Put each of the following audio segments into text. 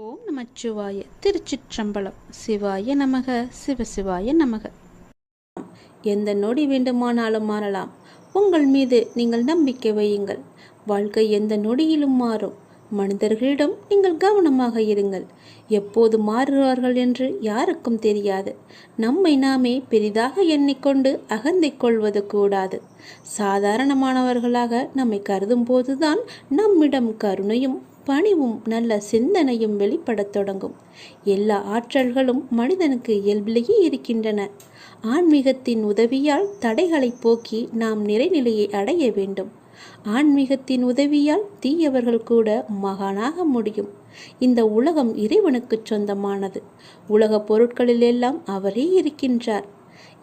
ஓம் நமச்சிவாய. திருச்சிற்றம்பலம். சிவாய நமக. சிவசிவாய நமக. எந்த நொடி வேண்டுமானாலும் மாறலாம். உங்கள் மீது நீங்கள் நம்பிக்கை வையுங்கள். வாழ்க்கை எந்த நொடியிலும் மாறும். மனிதர்களிடம் நீங்கள் கவனமாக இருங்கள். எப்போது மாறுவார்கள் என்று யாருக்கும் தெரியாது. நம்மை நாமே பெரிதாக எண்ணிக்கொண்டு அகந்தை கொள்வது கூடாது. சாதாரணமானவர்களாக நம்மை கருதும் போதுதான் நம்மிடம் கருணையும் பணிவும் நல்ல சிந்தனையும் வெளிப்படத் தொடங்கும். எல்லா ஆற்றல்களும் மனிதனுக்கு இயல்பிலேயே இருக்கின்றன. ஆன்மீகத்தின் உதவியால் தடைகளை போக்கி நாம் நிறைநிலையை அடைய வேண்டும். ஆன்மீகத்தின் உதவியால் தீயவர்கள் கூட மகானாக முடியும். இந்த உலகம் இறைவனுக்கு சொந்தமானது. உலக பொருட்களிலெல்லாம் அவரே இருக்கின்றார்.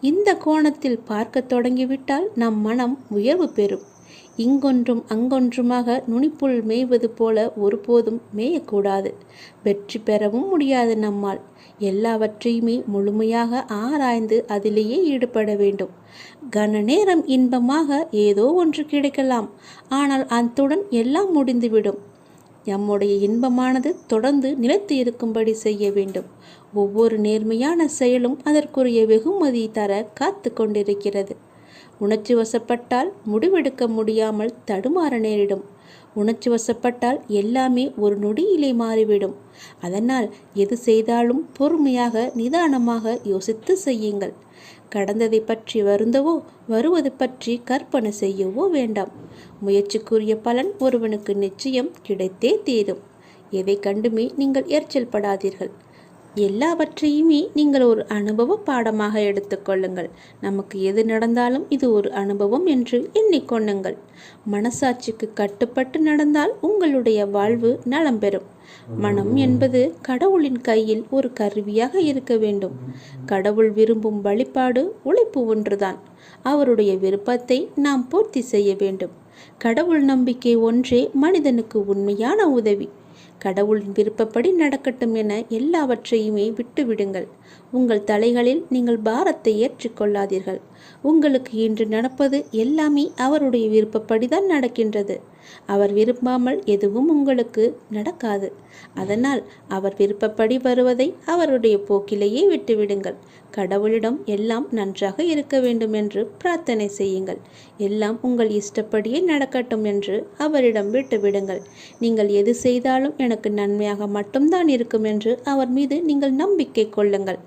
இந்த கோணத்தில் பார்க்க தொடங்கிவிட்டால் நம் மனம் உயர்வு பெறும். இங்கொன்றும் அங்கொன்றுமாக நுனிப்புல் மேய்வது போல ஒருபோதும் மேயக்கூடாது. வெற்றி பெறவும் முடியாது நம்மால். எல்லாவற்றையுமே முழுமையாக ஆராய்ந்து அதிலேயே ஈடுபட வேண்டும். கன நேரம் இன்பமாக ஏதோ ஒன்று கிடைக்கலாம். ஆனால் அத்துடன் எல்லாம் முடிந்துவிடும். நம்முடைய இன்பமானது தொடர்ந்து நிலைத்து இருக்கும்படி செய்ய வேண்டும். ஒவ்வொரு நேர்மையான செயலும் அதற்குரிய வெகுமதி தர காத்து கொண்டிருக்கிறது. உணர்ச்சி வசப்பட்டால் முடிவெடுக்க முடியாமல் தடுமாற நேரிடும். உணர்ச்சி வசப்பட்டால் எல்லாமே ஒரு நொடியிலே மாறிவிடும். அதனால் எது செய்தாலும் பொறுமையாக நிதானமாக யோசித்து செய்யுங்கள். கடந்ததை பற்றி வருந்தவோ வருவது பற்றி கற்பனை செய்யவோ வேண்டாம். முயற்சிக்குரிய பலன் ஒருவனுக்கு நிச்சயம் கிடைத்தே தீரும். எதை கண்டுமே நீங்கள் எரிச்சல் படாதீர்கள். எல்லாவற்றையுமே நீங்கள் ஒரு அனுபவ பாடமாக எடுத்துக்கொள்ளுங்கள். நமக்கு எது நடந்தாலும் இது ஒரு அனுபவம் என்று எண்ணிக்கொள்ளுங்கள். மனசாட்சிக்கு கட்டுப்பட்டு நடந்தால் உங்களுடைய வாழ்வு நலம் பெறும். மனம் என்பது கடவுளின் கையில் ஒரு கருவியாக இருக்க வேண்டும். கடவுள் விரும்பும் வழிபாடு உழைப்பு ஒன்றுதான். அவருடைய விருப்பத்தை நாம் பூர்த்தி செய்ய வேண்டும். கடவுள் நம்பிக்கை ஒன்றே மனிதனுக்கு உண்மையான உதவி. கடவுளின் விருப்பப்படி நடக்கட்டும் என எல்லாவற்றையுமே விட்டுவிடுங்கள். உங்கள் தலைகளில் நீங்கள் பாரத்தை ஏற்றுக்கொள்ளாதீர்கள். உங்களுக்கு இன்று நடப்பது எல்லாமே அவருடைய விருப்பப்படிதான் நடக்கின்றது. அவர் விரும்பாமல் எதுவும் உங்களுக்கு நடக்காது. அதனால் அவர் விருப்பப்படி வருவதை அவருடைய போக்கிலேயே விட்டுவிடுங்கள். கடவுளிடம் எல்லாம் நன்றாக இருக்க வேண்டும் என்று பிரார்த்தனை செய்யுங்கள். எல்லாம் உங்கள் இஷ்டப்படியே நடக்கட்டும் என்று அவரிடம் விட்டுவிடுங்கள். நீங்கள் எது செய்தாலும் எனக்கு நன்மையாக மட்டும்தான் இருக்கும் என்று அவர் மீது நீங்கள் நம்பிக்கை கொள்ளுங்கள்.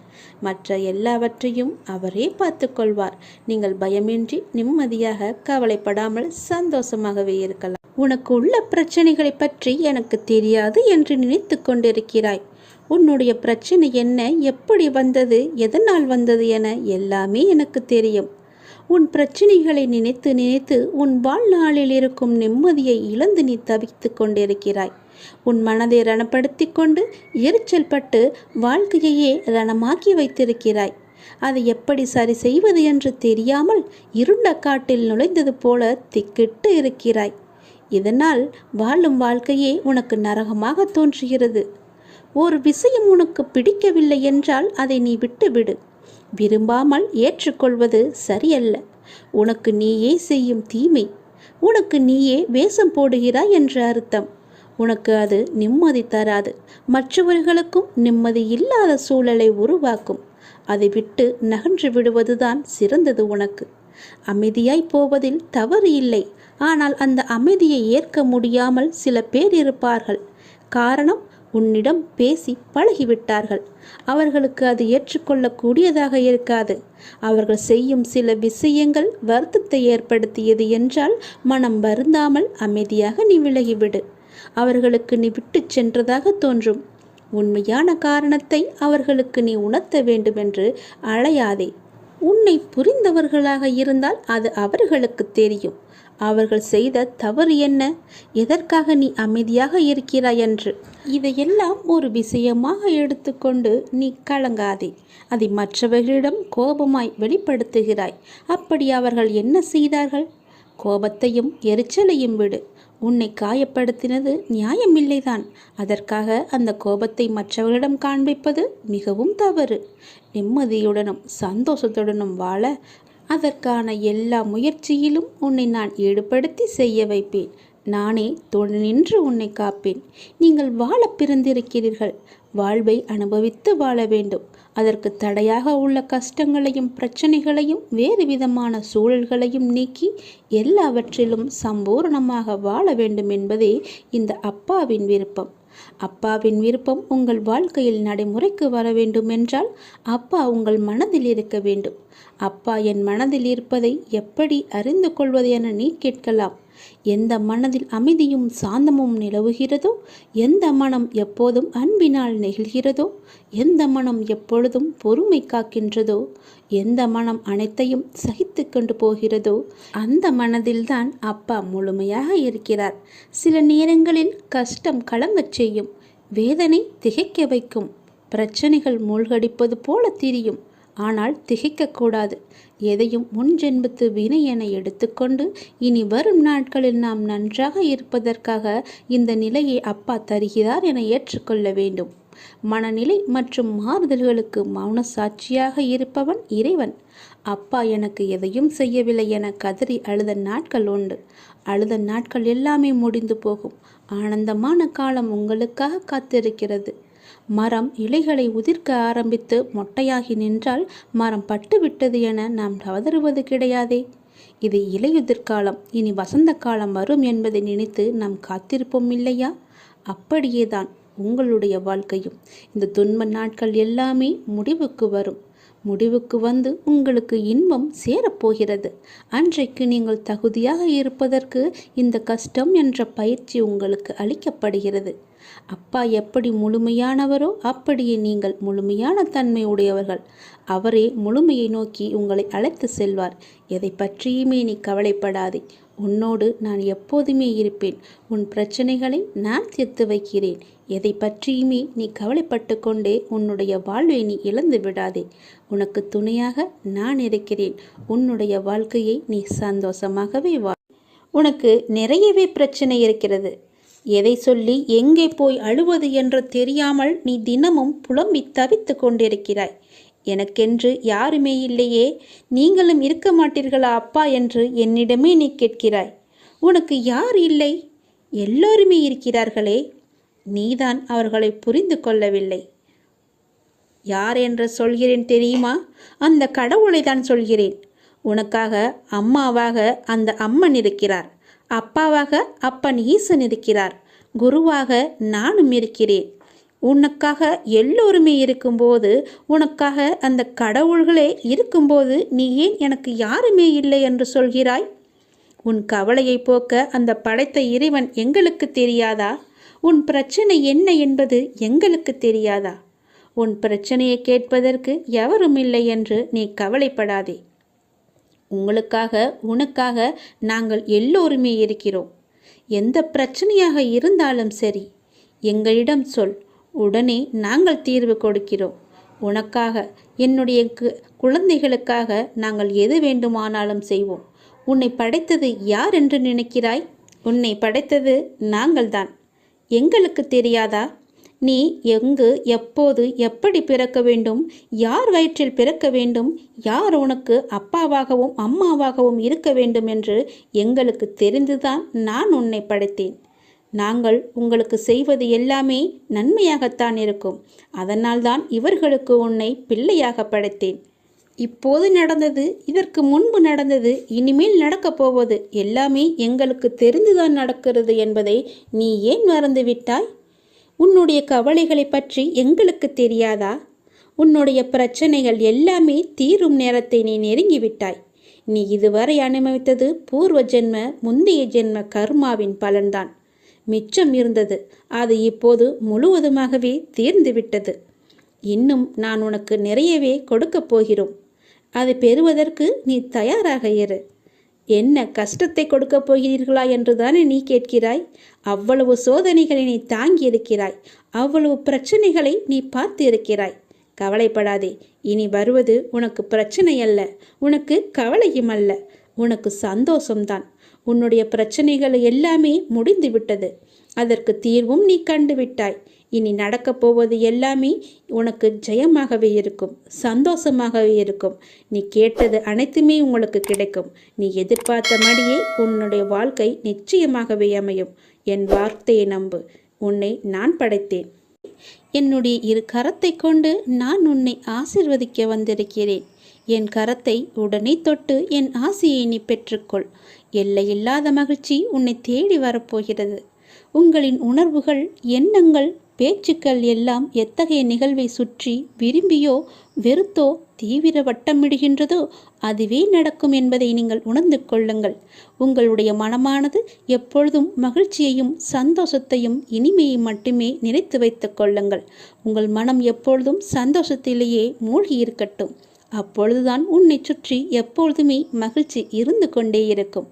மற்ற எல்லாவற்றையும் அவரே பார்த்து கொள்வார். நீங்கள் பயமின்றி நிம்மதியாக கவலைப்படாமல் சந்தோஷமாகவே இருக்கலாம். உனக்கு உள்ள பிரச்சனைகளை பற்றி எனக்கு தெரியாது என்று நினைத்து கொண்டிருக்கிறாய். உன்னுடைய பிரச்சனை என்ன, எப்படி வந்தது, எதனால் வந்தது என எல்லாமே எனக்கு தெரியும். உன் பிரச்சனைகளை நினைத்து நினைத்து உன் வாழ்நாளில் இருக்கும் நிம்மதியை இழந்து நீ தவித்து கொண்டிருக்கிறாய். உன் மனதை ரணப்படுத்தி கொண்டு எரிச்சல் பட்டு வாழ்க்கையையே ரணமாக்கி வைத்திருக்கிறாய். அதை எப்படி சரி செய்வது என்று தெரியாமல் இருண்ட காட்டில் நுழைந்தது போல திக்கிட்டு இருக்கிறாய். இதனால் வாழும் வாழ்க்கையே உனக்கு நரகமாக தோன்றுகிறது. ஒரு விஷயம் உனக்கு பிடிக்கவில்லை என்றால் அதை நீ விட்டுவிடு. விரும்பாமல் ஏற்றுக்கொள்வது சரியல்ல. உனக்கு நீயே செய்யும் தீமை. உனக்கு நீயே வேஷம் போடுகிறாய் என்ற அர்த்தம். உனக்கு அது நிம்மதி தராது. மற்றவர்களுக்கும் நிம்மதி இல்லாத சூழலை உருவாக்கும். அதை விட்டு நகன்று விடுவதுதான் சிறந்தது உனக்கு. அமைதியாய் போவதில் தவறு இல்லை. ஆனால் அந்த அமைதியை ஏற்க முடியாமல் சில பேர் இருப்பார்கள். காரணம், உன்னிடம் பேசி பழகிவிட்டார்கள். அவர்களுக்கு அது ஏற்றுக்கொள்ளக்கூடியதாக இருக்காது. அவர்கள் செய்யும் சில விஷயங்கள் வருத்தத்தை ஏற்படுத்தியது என்றால் மனம் வருந்தாமல் அமைதியாக நீ விலகிவிடு. அவர்களுக்கு நீ விட்டு சென்றதாக தோன்றும். உண்மையான காரணத்தை அவர்களுக்கு நீ உணர்த்த வேண்டுமென்று அழையாதே. உன்னை புரிந்தவர்களாக இருந்தால் அது அவர்களுக்கு தெரியும். அவர்கள் செய்த தவறு என்ன, எதற்காக நீ அமைதியாக இருக்கிறாய் என்று. இதையெல்லாம் ஒரு விஷயமாக எடுத்துக்கொண்டு நீ கலங்காதே. அதை மற்றவர்களிடம் கோபமாய் வெளிப்படுத்துகிறாய். அப்படி அவர்கள் என்ன செய்தார்கள்? கோபத்தையும் எரிச்சலையும் விடு. உன்னை காயப்படுத்தினது நியாயமில்லைதான். அதற்காக அந்த கோபத்தை மற்றவர்களிடம் காண்பிப்பது மிகவும் தவறு. நிம்மதியுடனும் சந்தோஷத்துடனும் வாழ அதற்கான எல்லா முயற்சியிலும் உன்னை நான் ஈடுபடுத்தி செய்ய வைப்பேன். நானே துணை நின்று உன்னை காப்பேன். நீங்கள் வாழ பிறந்திருக்கிறீர்கள். வாழ்வை அனுபவித்து வாழ வேண்டும். அதற்கு தடையாக உள்ள கஷ்டங்களையும் பிரச்சனைகளையும் வேறு விதமான சூழல்களையும் நீக்கி எல்லாவற்றிலும் சம்பூரணமாக வாழ வேண்டும் என்பதே இந்த அப்பாவின் விருப்பம். அப்பாவின் விருப்பம் உங்கள் வாழ்க்கையில் நடைமுறைக்கு வர வேண்டும் என்றால் அப்பா உங்கள் மனதில் இருக்க வேண்டும். அப்பா என் மனதில் இருப்பதை எப்படி அறிந்து கொள்வது என நீ கேட்கலாம். எந்த மனதில் அமைதியும் சாந்தமும் நிலவுகிறதோ, எந்த மனம் எப்போதும் அன்பினால் நெகிழ்கிறதோ, எந்த மனம் எப்பொழுதும் பொறுமை காக்கின்றதோ, எந்த மனம் அனைத்தையும் சகித்து கொண்டு போகிறதோ அந்த மனதில்தான் அப்பா முழுமையாக இருக்கிறார். சில நேரங்களில் கஷ்டம் கலங்கச் செய்யும், வேதனை திகைக்க வைக்கும், பிரச்சனைகள் மூழ்கடிப்பது போல தெரியும். ஆனால் திகைக்கக்கூடாது. எதையும் முன்ஜென்மத்து வினை என எடுத்துக்கொண்டு இனி வரும் நாட்களில் நாம் நன்றாக இருப்பதற்காக இந்த நிலையை அப்பா தருகிறார் என ஏற்றுக்கொள்ள வேண்டும். மனநிலை மற்றும் மாறுதல்களுக்கு மௌன சாட்சியாக இருப்பவன் இறைவன். அப்பா எனக்கு எதையும் செய்யவில்லை என கதறி அழுத நாட்கள் உண்டு. அழுத நாட்கள் எல்லாமே முடிந்து போகும். ஆனந்தமான காலம் உங்களுக்காக காத்திருக்கிறது. மரம் இலைகளை உதிர்க்க ஆரம்பித்து மொட்டையாகி நின்றால் மரம் பட்டுவிட்டது என நாம் கதறுவது கிடையாதே. இது இலையுதிர்காலம், இனி வசந்த காலம் வரும் என்பதை நினைத்து நாம் காத்திருப்போம் இல்லையா? அப்படியேதான் உங்களுடைய வாழ்க்கையும். இந்த துன்ப நாட்கள் எல்லாமே முடிவுக்கு வரும். முடிவுக்கு வந்து உங்களுக்கு இன்பம் சேரப்போகிறது. அன்றைக்கு நீங்கள் தகுதியாக இருப்பதற்கு இந்த கஷ்டம் என்ற பயிற்சி உங்களுக்கு அளிக்கப்படுகிறது. அப்பா எப்படி முழுமையானவரோ அப்படியே நீங்கள் முழுமையான தன்மை உடையவர்கள். அவரே முழுமையை நோக்கி உங்களை அழைத்து செல்வார். எதை பற்றியுமே நீ கவலைப்படாதே. உன்னோடு நான் எப்போதுமே இருப்பேன். உன் பிரச்சனைகளை நான் தீர்த்து வைக்கிறேன். எதை பற்றியுமே நீ கவலைப்பட்டு கொண்டே உன்னுடைய வாழ்வை நீ இழந்து விடாதே. உனக்கு துணையாக நான் இருக்கிறேன். உன்னுடைய வாழ்க்கையை நீ சந்தோஷமாகவே வாழ். உனக்கு நிறையவே பிரச்சனை இருக்கிறது. எதை சொல்லி எங்கே போய் அழுவது என்று தெரியாமல் நீ தினமும் புலம்பி தவித்து கொண்டிருக்கிறாய். எனக்கென்று யாருமே இல்லையே, நீங்களும் இருக்க மாட்டீர்களா அப்பா என்று என்னிடமே நீ கேட்கிறாய். உனக்கு யார் இல்லை? எல்லோருமே இருக்கிறார்களே. நீதான் அவர்களை புரிந்து கொள்ளவில்லை. யார் என்று சொல்கிறேன் தெரியுமா? அந்த கடவுளை தான் சொல்கிறேன். உனக்காக அம்மாவாக அந்த அம்மன் இருக்கிறார். அப்பாவாக அப்பன் ஈசன் இருக்கிறார். குருவாக நானும் இருக்கிறேன். உனக்காக எல்லோருமே இருக்கும்போது, உனக்காக அந்த கடவுள்களே இருக்கும்போது நீ ஏன் எனக்கு யாருமே இல்லை என்று சொல்கிறாய்? உன் கவலையை போக்க அந்த படைத்த இறைவன் எங்களுக்கு தெரியாதா? உன் பிரச்சனை என்ன என்பது எங்களுக்கு தெரியாதா? உன் பிரச்சனையை கேட்பதற்கு எவரும் இல்லை என்று நீ கவலைப்படாதே. உங்களுக்காக உனக்காக நாங்கள் எல்லோருமே இருக்கிறோம். எந்த பிரச்சனையாக இருந்தாலும் சரி எங்களிடம் சொல், உடனே நாங்கள் தீர்வு கொடுக்கிறோம். உனக்காக, என்னுடைய குழந்தைகளுக்காக நாங்கள் எது வேண்டுமானாலும் செய்வோம். உன்னை படைத்தது யார் என்று நினைக்கிறாய்? உன்னை படைத்தது நாங்கள்தான். எங்களுக்கு தெரியாதா? நீ எங்கு, எப்போது, எப்படி பிறக்க வேண்டும், யார் வயிற்றில் பிறக்க வேண்டும், யார் உனக்கு அப்பாவாகவும் அம்மாவாகவும் இருக்க வேண்டும் என்று எங்களுக்கு தெரிந்துதான் நான் உன்னை படைத்தேன். நாங்கள் உங்களுக்கு செய்வது எல்லாமே நன்மையாகத்தான் இருக்கும். அதனால்தான் இவர்களுக்கு உன்னை பிள்ளையாக படைத்தேன். இப்போது நடந்தது, இதற்கு முன்பு நடந்தது, இனிமேல் நடக்கப் போவது எல்லாமே எங்களுக்கு தெரிந்துதான் நடக்கிறது என்பதை நீ ஏன் மறந்துவிட்டாய்? உன்னுடைய கவலைகளை பற்றி எங்களுக்கு தெரியாதா? உன்னுடைய பிரச்சனைகள் எல்லாமே தீரும் நேரத்தை நீ நெருங்கிவிட்டாய். நீ இதுவரை அனுபவித்தது பூர்வ ஜென்ம முந்தைய ஜென்ம கர்மாவின் பலன்தான். மிச்சம் இருந்தது, அது இப்போது முழுவதுமாகவே தீர்ந்துவிட்டது. இன்னும் நான் உனக்கு நிறையவே கொடுக்கப் போகிறோம். அதை பெறுவதற்கு நீ தயாராக இரு. என்ன கஷ்டத்தை கொடுக்கப் போகிறீர்களா என்று தானே நீ கேட்கிறாய்? அவ்வளவு சோதனைகளை நீ தாங்கி இருக்கிறாய். அவ்வளவு பிரச்சனைகளை நீ பார்த்து இருக்கிறாய். கவலைப்படாதே. இனி வருவது உனக்கு பிரச்சனை அல்ல, உனக்கு கவலையும் அல்ல, உனக்கு சந்தோஷம்தான். உன்னுடைய பிரச்சனைகள் எல்லாமே முடிந்து விட்டது. அதற்கு தீர்வும் நீ கண்டுவிட்டாய். இனி நடக்கப் போவது எல்லாமே உனக்கு ஜெயமாகவே இருக்கும், சந்தோஷமாகவே இருக்கும். நீ கேட்டது அனைத்துமே உங்களுக்கு கிடைக்கும். நீ எதிர்பார்த்த மாதிரியே உன்னுடைய வாழ்க்கை நிச்சயமாகவே அமையும். என் வார்த்தையை நம்பு. உன்னை நான் படைத்தேன். என்னுடைய இரு கரத்தை கொண்டு நான் உன்னை ஆசிர்வதிக்க வந்திருக்கிறேன். என் கரத்தை உடனே தொட்டு என் ஆசையை நீ பெற்றுக்கொள். எல்லையில்லாத மகிழ்ச்சி உன்னை தேடி வரப்போகிறது. உங்களின் உணர்வுகள், எண்ணங்கள், பேச்சுக்கள் எல்லாம் எத்தகைய நிகழ்வை சுற்றி விரும்பியோ வெறுத்தோ தீவிர வட்டமிடுகின்றதோ அதுவே நடக்கும் என்பதை நீங்கள் உணர்ந்து கொள்ளுங்கள். உங்களுடைய மனமானது எப்பொழுதும் மகிழ்ச்சியையும் சந்தோஷத்தையும் இனிமையை மட்டுமே நினைத்து வைத்துக் கொள்ளுங்கள். உங்கள் மனம் எப்பொழுதும் சந்தோஷத்திலேயே மூழ்கி இருக்கட்டும். அப்பொழுதுதான் உன்னை சுற்றி எப்பொழுதுமே மகிழ்ச்சி இருந்து கொண்டே இருக்கும்.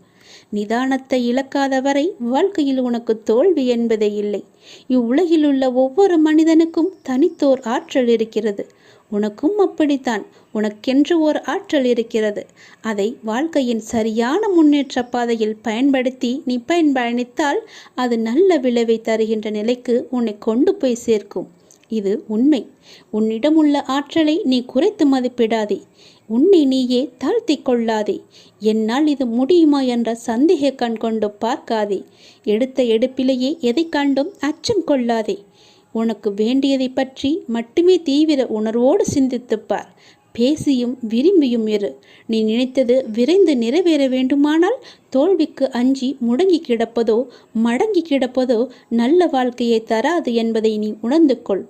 நிதானத்தை இழக்காத வரை வாழ்க்கையில் உனக்கு தோல்வி என்பதே இல்லை. இவ்வுலகில் உள்ள ஒவ்வொரு மனிதனுக்கும் தனித்தோர் ஆற்றல் இருக்கிறது. உனக்கும் அப்படித்தான். உனக்கென்று ஓர் ஆற்றல் இருக்கிறது. அதை வாழ்க்கையின் சரியான முன்னேற்ற பாதையில் பயன்படுத்தி நீ பயணித்தால் அது நல்ல விளைவை தருகின்ற நிலைக்கு உன்னை கொண்டு போய் சேர்க்கும். இது உண்மை. உன்னிடம் உள்ள ஆற்றலை நீ குறைத்து மதிப்பிடாதே. உன்னை நீயே தாழ்த்தி கொள்ளாதே. என்னால் இது முடியுமா என்ற சந்தேக கண் கொண்டு பார்க்காதே. எடுத்த எடுப்பிலேயே எதை கண்டும் அச்சம் கொள்ளாதே. உனக்கு வேண்டியதை பற்றி மட்டுமே தீவிர உணர்வோடு சிந்தித்துப்பார். பேசியும் விரும்பியும் இரு. நீ நினைத்தது விரைந்து நிறைவேற வேண்டுமானால் தோல்விக்கு அஞ்சி முடங்கி கிடப்பதோ மடங்கி கிடப்பதோ நல்ல வாழ்க்கையை தராது என்பதை நீ உணர்ந்து கொள்.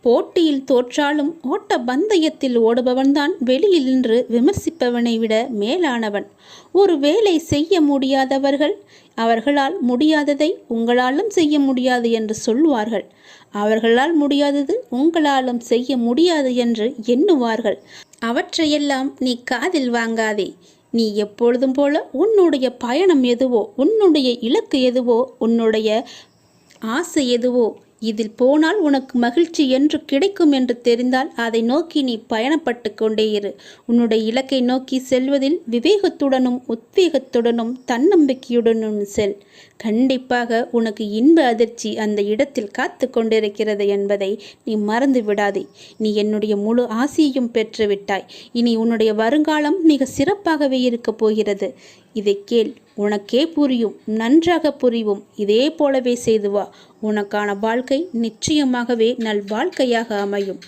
போட்டியில் தோற்றாலும் ஓட்ட பந்தயத்தில் ஓடுபவன்தான் வெளியில் நின்று விமர்சிப்பவனை விட மேலானவன். ஒரு வேலை செய்ய முடியாதவர்கள் அவர்களால் முடியாததை உங்களாலும் செய்ய முடியாது என்று சொல்வார்கள். அவர்களால் முடியாதது உங்களாலும் செய்ய முடியாது என்று எண்ணுவார்கள். அவற்றையெல்லாம் நீ காதில் வாங்காதே. நீ எப்பொழுதும் போல உன்னுடைய பயணம் எதுவோ, உன்னுடைய இலக்கு எதுவோ, உன்னுடைய ஆசை எதுவோ, இதில் போனால் உனக்கு மகிழ்ச்சி என்று கிடைக்கும் என்று தெரிந்தால் அதை நோக்கி நீ பயணப்பட்டு கொண்டே இரு. உன்னுடைய இலக்கை நோக்கி செல்வதில் விவேகத்துடனும் உத்வேகத்துடனும் தன்னம்பிக்கையுடனும் செல். கண்டிப்பாக உனக்கு இன்ப அதிர்ச்சி அந்த இடத்தில் காத்து கொண்டிருக்கிறது என்பதை நீ மறந்து விடாதே. நீ என்னுடைய முழு ஆசையையும் பெற்றுவிட்டாய். இனி உன்னுடைய வருங்காலம் மிக சிறப்பாகவே இருக்கப் போகிறது. இதை கேள், உனக்கே புரியும், நன்றாக புரியும். இதே போலவே செய்து வா. உனக்கான வாழ்க்கை நிச்சயமாகவே நல் வாழ்க்கையாக அமையும்.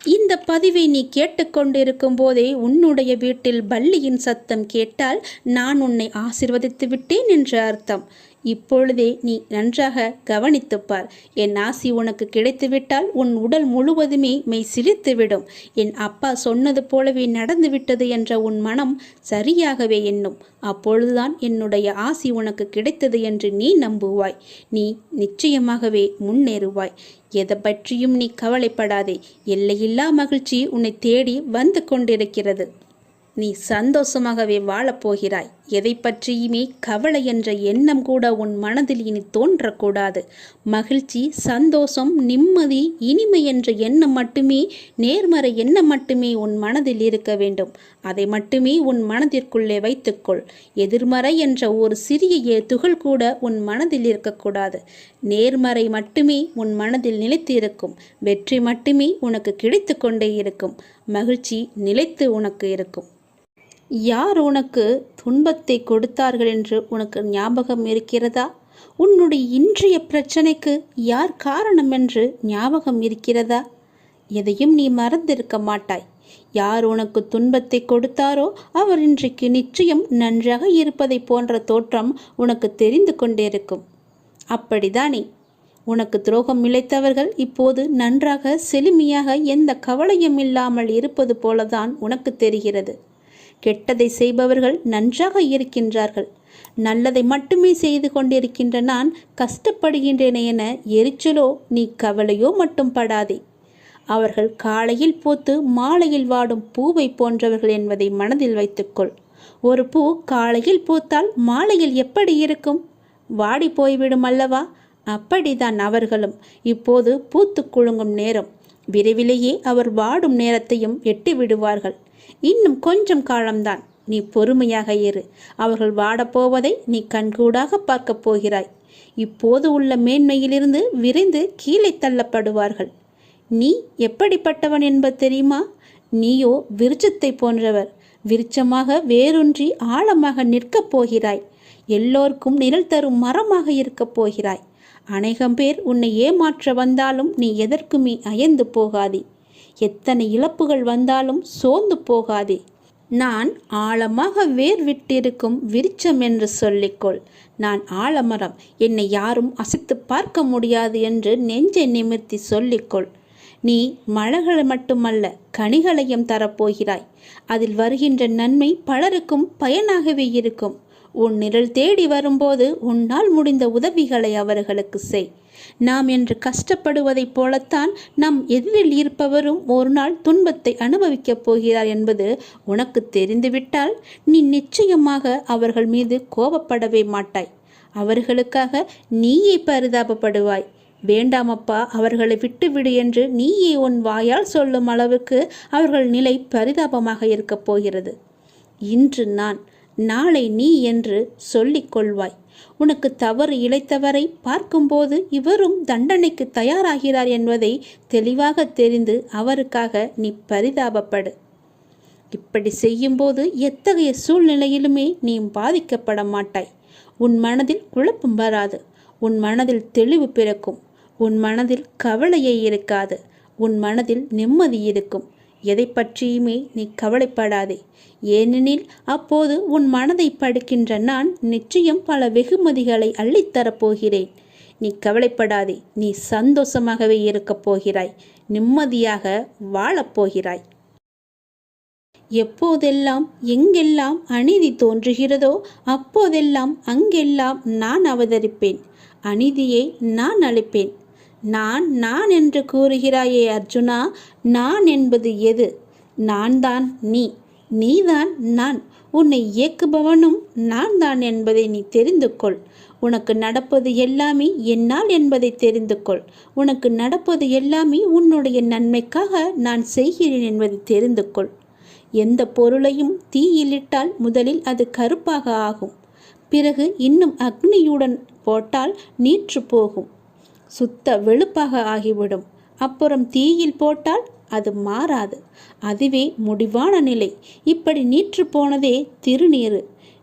இந்த பதிவை நீ கேட்டுக்கொண்டிருக்கும் போதே உன்னுடைய வீட்டில் பல்லியின் சத்தம் கேட்டால் நான் உன்னை ஆசிர்வதித்து விட்டேன் என்று அர்த்தம். இப்பொழுதே நீ நன்றாக கவனித்துப்பார். என் ஆசி உனக்கு கிடைத்துவிட்டால் உன் உடல் முழுவதுமே மெய் சிலிர்த்துவிடும். என் அப்பா சொன்னது போலவே நடந்துவிட்டது என்ற உன் மனம் சரியாகவே எண்ணும். அப்பொழுதுதான் என்னுடைய ஆசி உனக்கு கிடைத்தது என்று நீ நம்புவாய். நீ நிச்சயமாகவே முன்னேறுவாய். எதை பற்றியும் நீ கவலைப்படாதே. எல்லையில்லா மகிழ்ச்சி உன்னை தேடி வந்து கொண்டிருக்கிறது. நீ சந்தோஷமாகவே வாழப்போகிறாய். எதை பற்றியுமே கவலை என்ற எண்ணம் கூட உன் மனதில் இனி தோன்றக்கூடாது. மகிழ்ச்சி, சந்தோஷம், நிம்மதி, இனிமை என்ற எண்ணம் மட்டுமே, நேர்மறை எண்ணம் மட்டுமே உன் மனதில் இருக்க வேண்டும். அதை மட்டுமே உன் மனதிற்குள்ளே வைத்துக்கொள். எதிர்மறை என்ற ஒரு சிறிய துகள் கூட உன் மனதில் இருக்கக்கூடாது. நேர்மறை மட்டுமே உன் மனதில் நிலைத்து இருக்கும். வெற்றி மட்டுமே உனக்கு கிடைத்து கொண்டே இருக்கும். மகிழ்ச்சி நிலைத்து உனக்கு இருக்கும். யார் உனக்கு துன்பத்தை கொடுத்தார்கள் என்று உனக்கு ஞாபகம் இருக்கிறதா? உன்னுடைய இன்றைய பிரச்சனைக்கு யார் காரணம் என்று ஞாபகம் இருக்கிறதா? எதையும் நீ மறந்திருக்க மாட்டாய். யார் உனக்கு துன்பத்தை கொடுத்தாரோ அவர் இன்றைக்கு நிச்சயம் நன்றாக இருப்பதை போன்ற தோற்றம் உனக்கு தெரிந்து கொண்டிருக்கும். அப்படிதானே? உனக்கு துரோகம் இழைத்தவர்கள் இப்போது நன்றாக செழுமையாக எந்த கவலையும் இல்லாமல் இருப்பது போலதான் உனக்கு தெரிகிறது. கெட்டதை செய்பவர்கள் நன்றாக இருக்கின்றார்கள். நல்லதை மட்டுமே செய்து கொண்டிருக்கின்ற நான் கஷ்டப்படுகின்றேனே என எரிச்சலோ நீ கவலையோ மட்டும் படாதே. அவர்கள் காலையில் பூத்து மாலையில் வாடும் பூவை போன்றவர்கள் என்பதை மனதில் வைத்துக்கொள். ஒரு பூ காலையில் பூத்தால் மாலையில் எப்படி இருக்கும்? வாடி போய்விடும் அல்லவா? அப்படிதான் அவர்களும். இப்போது பூத்து குலுங்கும் நேரம். விரைவிலேயே அவர் வாடும் நேரத்தையும் எட்டி விடுவார்கள். இன்னும் கொஞ்சம் காலம்தான். நீ பொறுமையாக இரு. அவர்கள் வாடப்போவதை நீ கண்கூடாக பார்க்கப் போகிறாய். இப்போது உள்ள மேன்மையிலிருந்து விரைந்து கீழே தள்ளப்படுவார்கள். நீ எப்படிப்பட்டவன் என்பது தெரியுமா? நீயோ விருட்சத்தை போன்றவர். விருட்சமாக வேரூன்றி ஆழமாக நிற்கப் போகிறாய். எல்லோருக்கும் நிழல் தரும் மரமாக இருக்கப் போகிறாய். அநேகம் பேர் உன்னை ஏமாற்ற வந்தாலும் நீ எதற்குமே அயர்ந்து போகாதே. எத்தனை இழப்புகள் வந்தாலும் சோர்ந்து போகாதே. நான் ஆழமாக வேர் விட்டிருக்கும் விருட்சம் என்று சொல்லிக்கொள். நான் ஆலமரம், என்னை யாரும் அசைத்து பார்க்க முடியாது என்று நெஞ்சை நிமிர்த்தி சொல்லிக்கொள். நீ மலர்களை மட்டுமல்ல, கனிகளையும் தரப்போகிறாய். அதில் வருகின்ற நன்மை பலருக்கும் பயனாகவே இருக்கும். உன் நிழல் தேடி வரும்போது உன்னால் முடிந்த உதவிகளை அவர்களுக்கு செய். நாம் என்று கஷ்டப்படுவதைப் போலத்தான் நம் எதிரில் இருப்பவரும் ஒரு நாள் துன்பத்தை அனுபவிக்கப் போகிறார் என்பது உனக்கு தெரிந்துவிட்டால் நீ நிச்சயமாக அவர்கள் மீது கோபப்படவே மாட்டாய். அவர்களுக்காக நீயே பரிதாபப்படுவாய். வேண்டாமப்பா, அவர்களை விட்டுவிடு என்று நீயே உன் வாயால் சொல்லும் அளவுக்கு அவர்கள் நிலை பரிதாபமாக இருக்கப் போகிறது. இன்று நான், நாளை நீ என்று சொல்லிக் கொள்வாய். உனக்கு தவறு இழைத்தவரை பார்க்கும்போது இவரும் தண்டனைக்கு தயாராகிறார் என்பதை தெளிவாக தெரிந்து அவருக்காக நீ பரிதாபப்படு. இப்படி செய்யும்போது எத்தகைய சூழ்நிலையிலுமே நீ பாதிக்கப்பட மாட்டாய். உன் மனதில் குழப்பம் வராது. உன் மனதில் தெளிவு பிறக்கும். உன் மனதில் கவலையே இருக்காது. உன் மனதில் நிம்மதி இருக்கும். எதை பற்றியுமே நீ கவலைப்படாதே. ஏனெனில் அப்போது உன் மனதை படுக்கின்ற நான் நிச்சயம் பல வெகுமதிகளை அள்ளித்தரப்போகிறேன். நீ கவலைப்படாதே. நீ சந்தோஷமாகவே இருக்கப் போகிறாய். நிம்மதியாக வாழப்போகிறாய். எப்போதெல்லாம் எங்கெல்லாம் அநீதி தோன்றுகிறதோ அப்போதெல்லாம் அங்கெல்லாம் நான் அவதரிப்பேன். அநீதியை நான் அழிப்பேன். நான் என்று கூறுகிறாயே அர்ஜுனா, நான் என்பது எது? நான் தான் நீ, நீதான் நான். உன்னை இயக்குபவனும் நான் தான் என்பதை நீ தெரிந்து கொள். உனக்கு நடப்பது எல்லாமே என்னால் என்பதை தெரிந்து கொள். உனக்கு நடப்பது எல்லாமே உன்னுடைய நன்மைக்காக நான் செய்கிறேன் என்பதை தெரிந்து கொள். எந்த பொருளையும் தீயிலிட்டால் முதலில் அது கருப்பாக ஆகும். பிறகு இன்னும் அக்னியுடன் போட்டால் நீற்று போகும், சுத்த வெளுப்பாக ஆகிவிடும். அப்புறம் தீயில் போட்டால் அது மாறாது. அதுவே முடிவான நிலை. இப்படி நீற்று போனதே திருநீரு.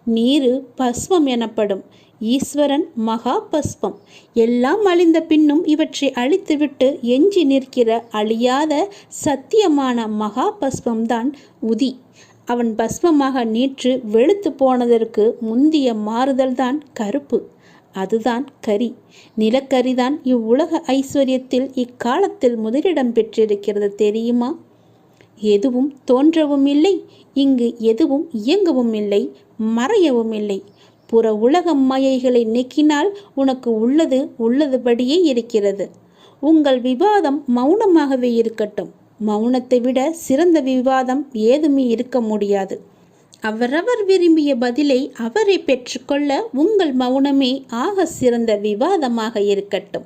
நீரு பஸ்வம் எனப்படும். ஈஸ்வரன் மகா பஸ்வம். எல்லாம் அழிந்த பின்னும் இவற்றை அழித்துவிட்டு எஞ்சி நிற்கிற அழியாத சத்தியமான மகா பஸ்வம்தான் உதி. அவன் பஸ்வமாக நீற்று வெளுத்து போனதற்கு முந்திய மாறுதல்தான் கருப்பு. அதுதான் கரி. நிலக்கரிதான் இவ்வுலக ஐஸ்வர்யத்தில் இக்காலத்தில் முதலிடம் பெற்றிருக்கிறது தெரியுமா? எதுவும் தோன்றவும் இல்லை, இங்கு எதுவும் இயங்கவும் இல்லை, மறையவும் இல்லை. புற உலக மாயைகளை நீக்கினால் உனக்கு உள்ளது உள்ளதுபடியே இருக்கிறது. உங்கள் விவாதம் மௌனமாகவே இருக்கட்டும். மௌனத்தை விட சிறந்த விவாதம் ஏதுமே இருக்க முடியாது. அவரவர் விரும்பிய பதிலை அவரை பெற்றுக்கொள்ள உங்கள் மௌனமே ஆக சிறந்த விவாதமாக இருக்கட்டும்.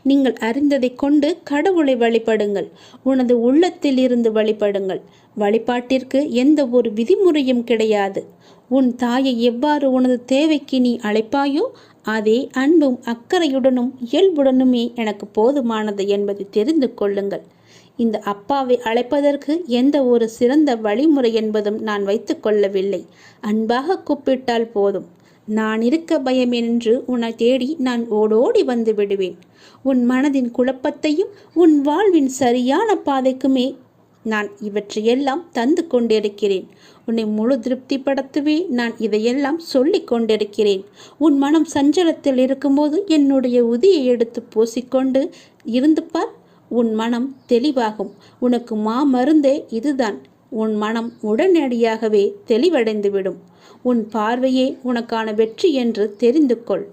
நீங்கள் அறிந்ததை கொண்டு கடவுளை வழிபடுங்கள். உனது உள்ளத்தில் இருந்து வழிபடுங்கள். வழிபாட்டிற்கு எந்த ஒரு விதிமுறையும் கிடையாது. உன் தாயை எவ்வாறு உனது தேவைக்கு நீ அழைப்பாயோ அதே அன்பும் அக்கறையுடனும் இயல்புடனுமே எனக்கு போதுமானது என்பதை தெரிந்து கொள்ளுங்கள். இந்த அப்பாவை அழைப்பதற்கு எந்த ஒரு சிறந்த வழிமுறை என்பதும் நான் வைத்து கொள்ளவில்லை. அன்பாக கூப்பிட்டால் போதும். நான் இருக்க பயம் என்று உன்னை தேடி நான் ஓடோடி வந்து விடுவேன். உன் மனதின் குழப்பத்தையும் உன் வாழ்வின் சரியான பாதைக்குமே நான் இவற்றையெல்லாம் தந்து கொண்டிருக்கிறேன். உன்னை முழு திருப்திப்படுத்தவே நான் இதையெல்லாம் சொல்லி கொண்டிருக்கிறேன். உன் மனம் சஞ்சலத்தில் இருக்கும்போது என்னுடைய உதியை எடுத்து பூசிக்கொண்டு இருந்து பார். உன் மனம் தெளிவாகும். உனக்கு மாமருந்தே இதுதான். உன் மனம் உடனடியாகவே தெளிவடைந்துவிடும். உன் பார்வையே உனக்கான வெற்றி என்று தெரிந்து கொள்.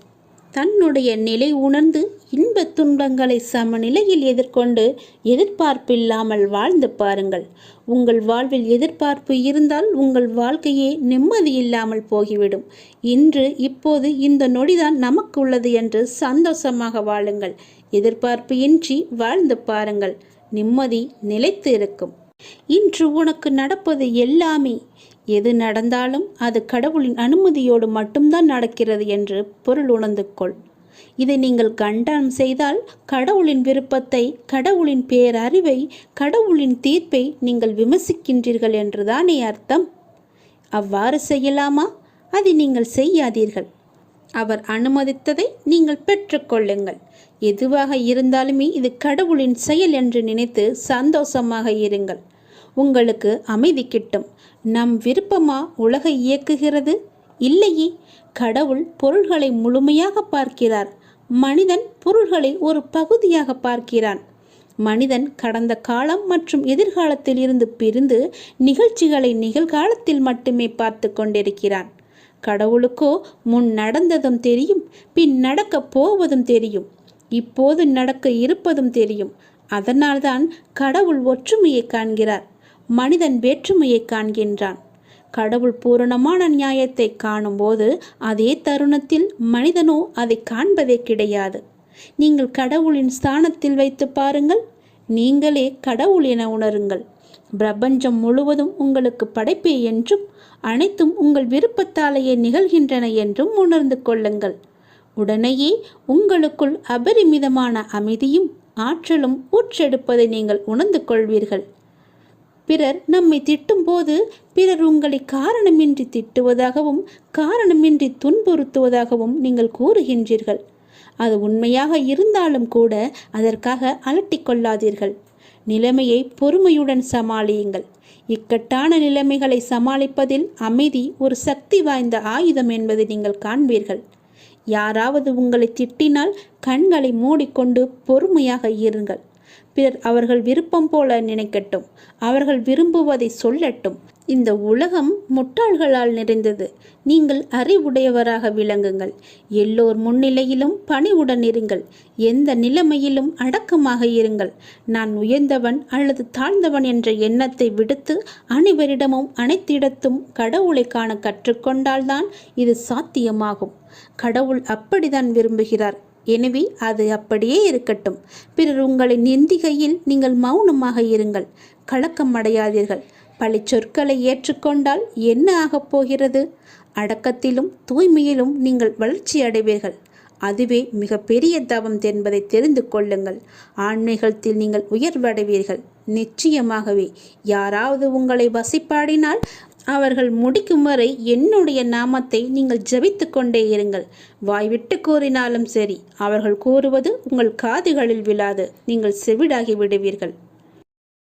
தன்னுடைய நிலை உணர்ந்து இன்ப துன்பங்களை சமநிலையில் எதிர்கொண்டு எதிர்பார்ப்பில்லாமல் வாழ்ந்து பாருங்கள். உங்கள் வாழ்வில் எதிர்பார்ப்பு இருந்தால் உங்கள் வாழ்க்கையே நிம்மதி இல்லாமல் போகிவிடும். இன்று இப்போது இந்த நொடிதான் நமக்கு உள்ளது என்று சந்தோஷமாக வாழுங்கள். எதிர்பார்ப்பு இன்றி வாழ்ந்து பாருங்கள். நிம்மதி நிலைத்து இருக்கும். இன்று உனக்கு நடப்பது எல்லாமே, எது நடந்தாலும் அது கடவுளின் அனுமதியோடு மட்டும்தான் நடக்கிறது என்று பொருள் உணர்ந்து கொள். இதை நீங்கள் கண்டனம் செய்தால் கடவுளின் விருப்பத்தை, கடவுளின் பேரறிவை, கடவுளின் தீர்ப்பை நீங்கள் விமர்சிக்கின்றீர்கள் என்றுதானே அர்த்தம்? அவ்வாறு செய்யலாமா? அதை நீங்கள் செய்யாதீர்கள். அவர் அனுமதித்ததை நீங்கள் பெற்றுக்கொள்ளுங்கள். எதுவாக இருந்தாலுமே இது கடவுளின் செயல் என்று நினைத்து சந்தோஷமாக இருங்கள். உங்களுக்கு அமைதி கிட்டும். நம் விருப்பமா உலகை இயக்குகிறது? இல்லையே. கடவுள் பொருள்களை முழுமையாக பார்க்கிறார். மனிதன் பொருள்களை ஒரு பகுதியாக பார்க்கிறான். மனிதன் கடந்த காலம் மற்றும் எதிர்காலத்தில் இருந்து பிரிந்து நிகழ்ச்சிகளை நிகழ்காலத்தில் மட்டுமே பார்த்து கொண்டிருக்கிறான். கடவுளுக்கோ முன் நடந்ததும் தெரியும், பின் நடக்கப் போவதும் தெரியும், இப்போது நடக்க இருப்பதும் தெரியும். அதனால்தான் கடவுள் ஒற்றுமையை காண்கிறார், மனிதன் வேற்றுமையை காண்கின்றான். கடவுள் பூரணமான நியாயத்தை காணும்போது அதே தருணத்தில் மனிதனோ அதை காண்பதே கிடையாது. நீங்கள் கடவுளின் ஸ்தானத்தில் வைத்து பாருங்கள். நீங்களே கடவுள் என உணருங்கள். பிரபஞ்சம் முழுவதும் உங்களுக்கு படைப்பே என்றும் அனைத்தும் உங்கள் விருப்பத்தாலேயே நிகழ்கின்றன என்றும் உணர்ந்து கொள்ளுங்கள். உடனேயே உங்களுக்குள் அபரிமிதமான அமைதியும் ஆற்றலும் ஊற்றெடுப்பதை நீங்கள் உணர்ந்து கொள்வீர்கள். பிறர் நம்மை திட்டும்போது பிறர் உங்களை காரணமின்றி திட்டுவதாகவும் காரணமின்றி துன்புறுத்துவதாகவும் நீங்கள் கூறுகின்றீர்கள். அது உண்மையாக இருந்தாலும் கூட அதற்காக அலட்டிக்கொள்ளாதீர்கள். நிலைமையை பொறுமையுடன் சமாளியுங்கள். இக்கட்டான நிலைமைகளை சமாளிப்பதில் அமைதி ஒரு சக்தி வாய்ந்த ஆயுதம் என்பதை நீங்கள் காண்பீர்கள். யாராவது உங்களை திட்டினால் கண்களை மூடிக்கொண்டு பொறுமையாக இருங்கள். பிறர் அவர்கள் விருப்பம் போல நினைக்கட்டும், அவர்கள் விரும்புவதை சொல்லட்டும். இந்த உலகம் முட்டாள்களால் நிறைந்தது. நீங்கள் அறிவுடையவராக விளங்குங்கள். எல்லோர் முன்னிலையிலும் பணிவுடன் இருங்கள். எந்த நிலைமையிலும் அடக்கமாக இருங்கள். நான் உயர்ந்தவன் அல்லது தாழ்ந்தவன் என்ற எண்ணத்தை விடுத்து அனைவரிடமும் அனைத்திடத்தும் கடவுளை காண கற்றுக்கொண்டால்தான் இது சாத்தியமாகும். கடவுள் அப்படித்தான் விரும்புகிறார். எனவே அது அப்படியே இருக்கட்டும். பிறர் உங்களை நிந்திக்கையில் நீங்கள் மௌனமாக இருங்கள். கலக்கம் அடையாதீர்கள். பழி சொற்களை ஏற்றுக்கொண்டால் என்ன ஆகப் போகிறது? அடக்கத்திலும் தூய்மையிலும் நீங்கள் வளர்ச்சி அடைவீர்கள். அதுவே மிக பெரிய தவம் என்பதை தெரிந்து கொள்ளுங்கள். ஆன்மீகத்தில் நீங்கள் உயர்வடைவீர்கள். நிச்சயமாகவே யாராவது உங்களை வசிப்பாடினால் அவர்கள் முடிக்கும் வரை என்னுடைய நாமத்தை நீங்கள் ஜபித்து கொண்டே இருங்கள். வாய்விட்டு கூறினாலும் சரி, அவர்கள் கூறுவது உங்கள் காதுகளில் விழாது. நீங்கள் செவிடாகி விடுவீர்கள்.